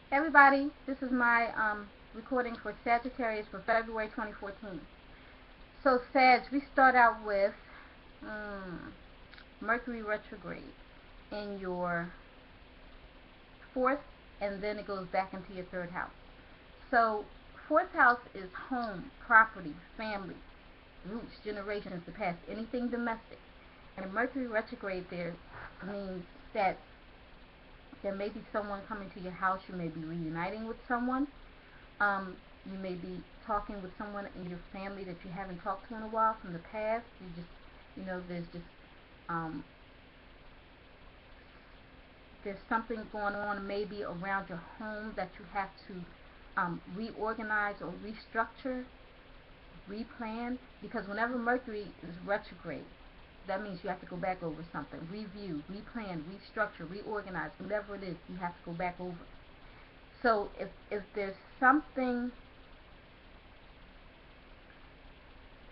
Hey everybody, this is my recording for Sagittarius for February 2014. So Sag, we start out with Mercury retrograde in your fourth, and then it goes back into your third house. So fourth house is home, property, family, roots, generations, the past, anything domestic. And Mercury retrograde there means that there may be someone coming to your house. You may be reuniting with someone. You may be talking with someone in your family that you haven't talked to in a while from the past. There's just there's something going on maybe around your home that you have to reorganize or restructure, replan. Because whenever Mercury is retrograde, that means you have to go back over something, review, replan, restructure, reorganize, whatever it is, you have to go back over. So if there's something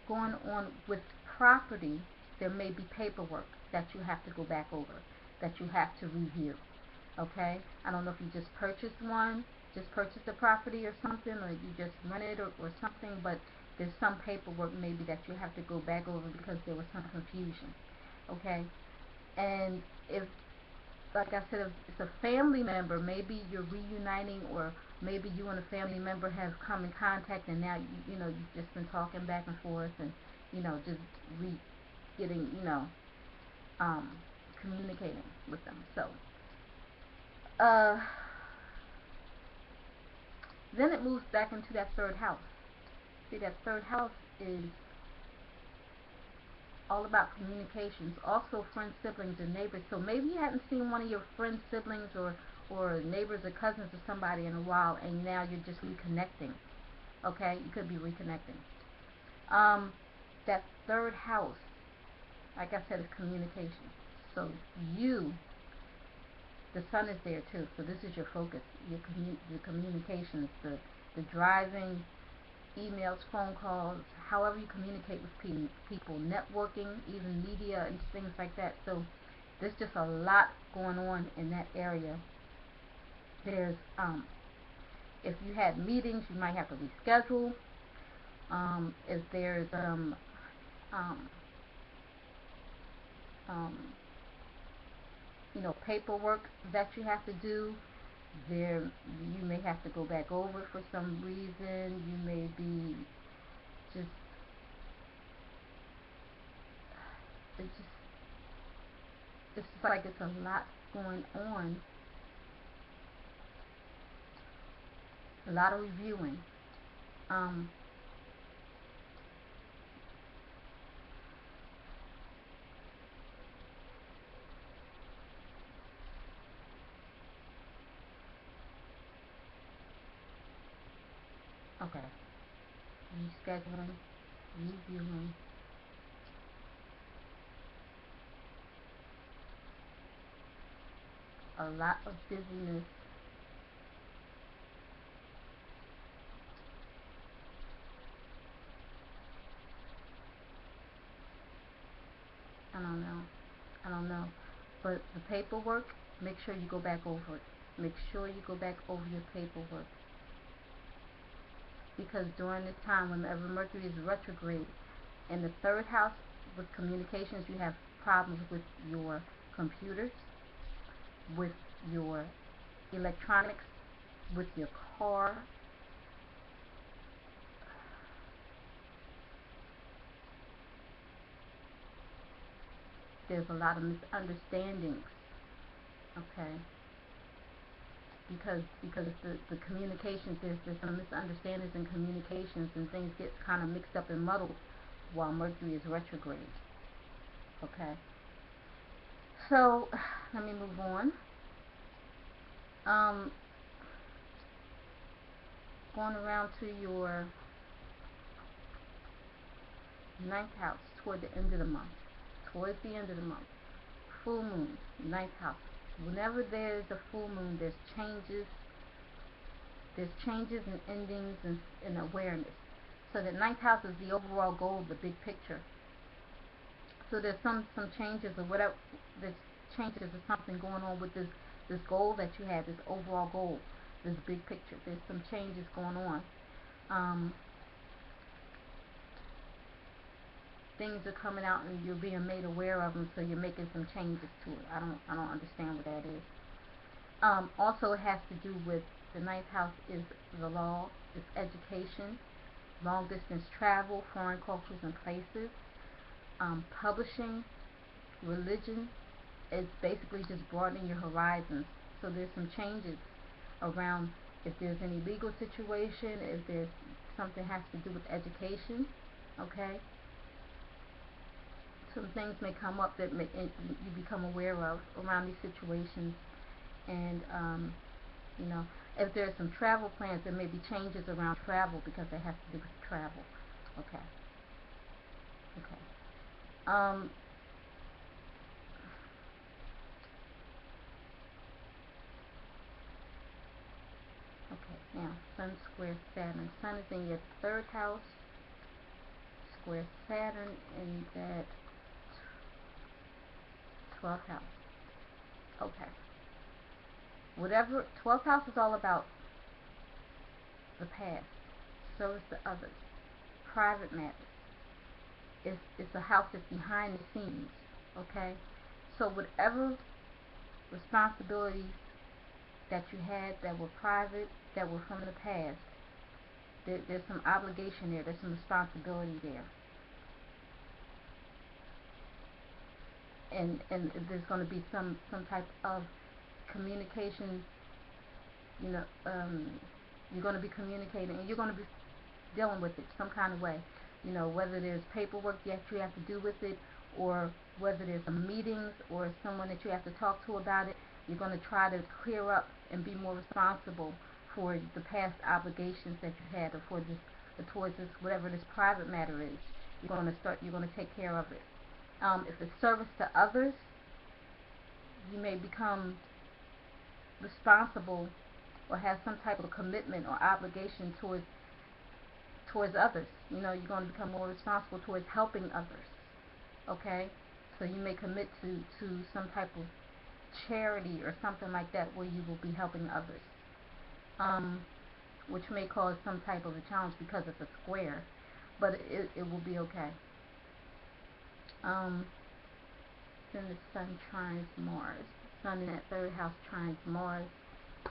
going on with property, there may be paperwork that you have to go back over, that you have to review. Okay? I don't know if you just purchased a property or something, or you just rented or something, but there's some paperwork maybe that you have to go back over because there was some confusion. Okay? And if, like I said, if it's a family member, maybe you're reuniting, or maybe you and a family member have come in contact, and now you've just been talking back and forth, and just getting communicating with them. So then it moves back into that third house. See, that third house is all about communications, also friends, siblings, and neighbors. So maybe you hadn't seen one of your friends, siblings, or neighbors or cousins or somebody in a while, and now you're just reconnecting. Okay, you could be reconnecting. That third house, like I said, is communication. So the sun is there too. So this is your focus, your communications, the driving, emails, phone calls, however you communicate with people, networking, even media and things like that. So there's just a lot going on in that area. There's if you had meetings, you might have to reschedule. If there's um, paperwork that you have to do, there you may have to go back over for some reason. You may be just it's just like it's a lot going on, a lot of reviewing. um okay, rescheduling, reviewing, a lot of busyness. I don't know, but the paperwork, make sure you go back over it. Make sure you go back over your paperwork, because during this time, whenever Mercury is retrograde in the third house with communications, you have problems with your computers, with your electronics, with your car. There's a lot of misunderstandings. Okay, because the communications, there's some misunderstandings in communications, and things get kind of mixed up and muddled while Mercury is retrograde. Okay, so let me move on. um Going around to your ninth house toward the end of the month. Towards the end of the month, full moon, ninth house. Whenever there's a full moon, there's changes. There's changes and endings and awareness. So the ninth house is the overall goal, the big picture. So there's some changes or whatever. There's changes or something going on with this goal that you have, this overall goal. this big picture. There's some changes going on. Um, Things are coming out and you're being made aware of them, so you're making some changes to it. I don't understand what that is. Also, it has to do with the ninth house is the law, it's education, long distance travel, foreign cultures and places, publishing, religion. It's basically just broadening your horizons. So there's some changes around if there's any legal situation, if there's something has to do with education, okay? Some things may come up that you become aware of around these situations, and you know, if there's some travel plans, there may be changes around travel because it has to do with travel. Okay. Okay, now Sun square Saturn. Sun is in your third house, square Saturn in that 12th house. Okay. Whatever, 12th house is all about the past, service to others, private matters. It's a house that's behind the scenes, okay? So whatever responsibilities that you had that were private, that were from the past, there's some obligation there, there's some responsibility there. And there's going to be some type of communication, you know, you're going to be communicating and you're going to be dealing with it some kind of way, you know, whether there's paperwork that you have to do with it, or whether there's some meetings or someone that you have to talk to about it. You're going to try to clear up and be more responsible for the past obligations that you had, or for this, or towards this, whatever this private matter is. You're going to take care of it. If it's service to others, you may become responsible or have some type of commitment or obligation towards others. You know, you're going to become more responsible towards helping others. Okay? So you may commit to some type of charity or something like that where you will be helping others. Which may cause some type of a challenge because it's a square, but it will be okay. Then the Sun trines Mars. Sun in that third house trines Mars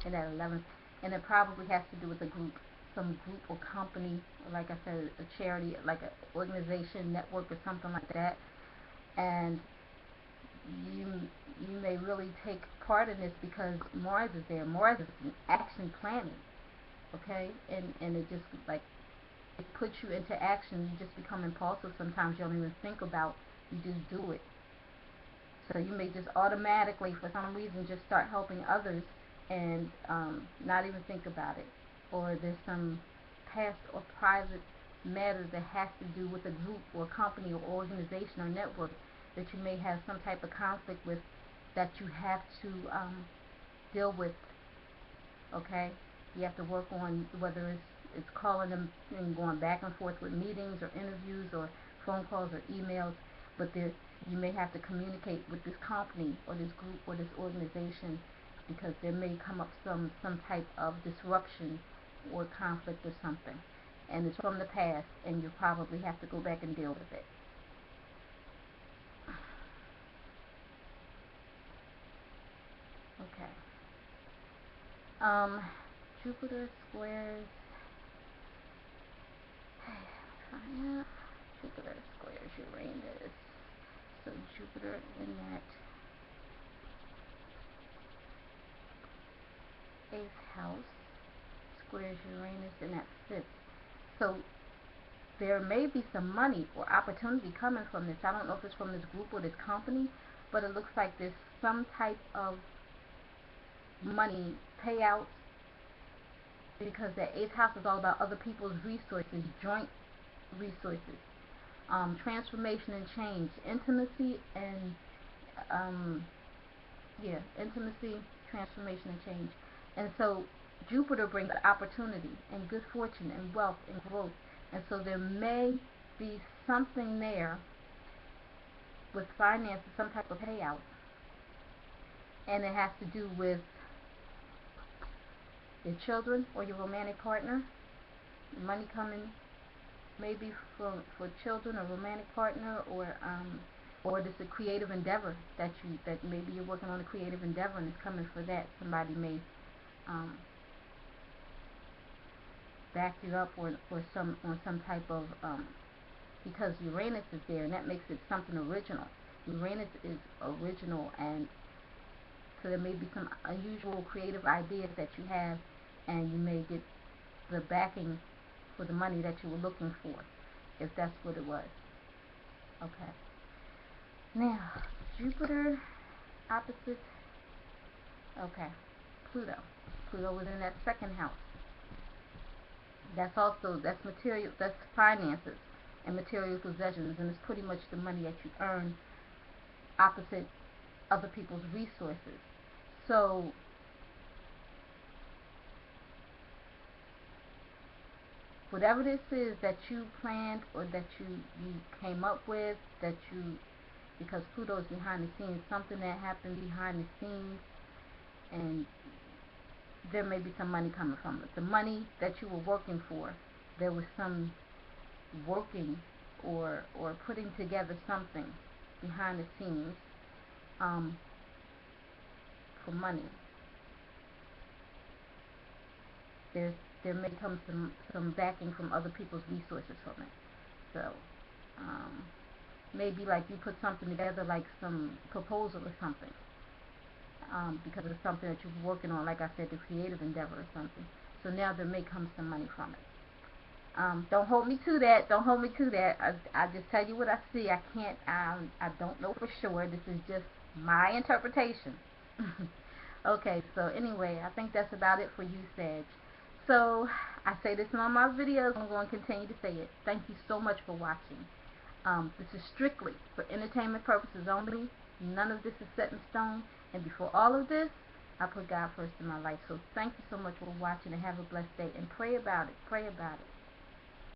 in that 11th, and it probably has to do with a group, some group or company, or like I said, a charity, like an organization, network, or something like that. And you may really take part in this because Mars is there. Mars is an action planet, okay, and it just like it puts you into action. You just become impulsive. Sometimes you don't even think about. You just do it. So you may just automatically, for some reason, just start helping others and not even think about it. Or there's some past or private matter that has to do with a group or company or organization or network that you may have some type of conflict with that you have to deal with. Okay? You have to work on whether it's calling them and going back and forth with meetings or interviews or phone calls or emails. But you may have to communicate with this company or this group or this organization because there may come up some type of disruption or conflict or something. And it's from the past, and you probably have to go back and deal with it. Okay. Jupiter squares. Jupiter squares Uranus. So Jupiter in that 8th house squares Uranus in that 5th. So there may be some money or opportunity coming from this. I don't know if it's from this group or this company, but it looks like there's some type of money payout because the 8th house is all about other people's resources, joint resources. Transformation and change, intimacy, and intimacy, transformation and change. And so Jupiter brings opportunity and good fortune and wealth and growth. And so there may be something there with finances, some type of payout, and it has to do with your children or your romantic partner. Money coming maybe for children or romantic partner, or this is a creative endeavor that maybe you're working on a creative endeavor and it's coming for that. Somebody may back you up on some type of because Uranus is there, and that makes it something original. Uranus is original, and so there may be some unusual creative ideas that you have, and you may get the backing for the money that you were looking for, if that's what it was. Okay. Now, Jupiter opposite, okay, Pluto. Pluto was in that second house. That's material, that's finances and material possessions, and it's pretty much the money that you earn opposite other people's resources. So whatever this is that you planned or that you came up with, because Pluto is behind the scenes, something that happened behind the scenes, and there may be some money coming from it. The money that you were working for, there was some working or putting together something behind the scenes for money. There may come some backing from other people's resources from it. So maybe like you put something together, like some proposal or something, because it's something that you're working on, like I said, the creative endeavor or something. So now there may come some money from it. Don't hold me to that. Don't hold me to that. I just tell you what I see. I can't. I don't know for sure. This is just my interpretation. Okay. So anyway, I think that's about it for you, Sag. So I say this in all my videos. I'm going to continue to say it. Thank you so much for watching. This is strictly for entertainment purposes only. None of this is set in stone. And before all of this, I put God first in my life. So thank you so much for watching, and have a blessed day. And pray about it. Pray about it.